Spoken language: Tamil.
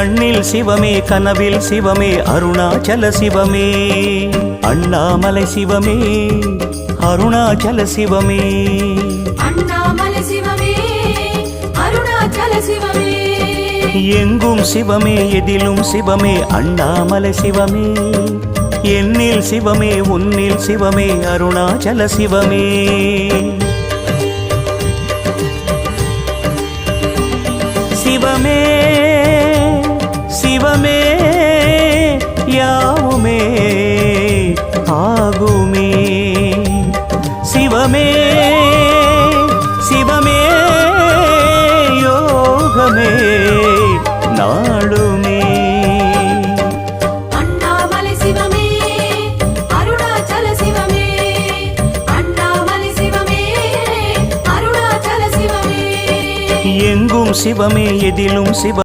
கண்ணில் சிவமே கனவில் சிவமே அருணாச்சல சிவமே அண்ணாமலை சிவமே அருணாச்சல சிவமே அண்ணாமலை சிவமே அருணாச்சல சிவமே எங்கும் சிவமே எதிலும் சிவமே அண்ணாமலை சிவமே என்னில் சிவமே உன்னில் சிவமே அருணாச்சல சிவமே சிவமே சிவமே யாவுமே ஆகுமே சிவமே சிவமே யோகமே நாளுமே அண்ணாமலை சிவமே அருணாச்சல சிவமே அண்ணாமலை சிவமே அருணாச்சல சிவமே எங்கும் சிவமே எதிலும் சிவ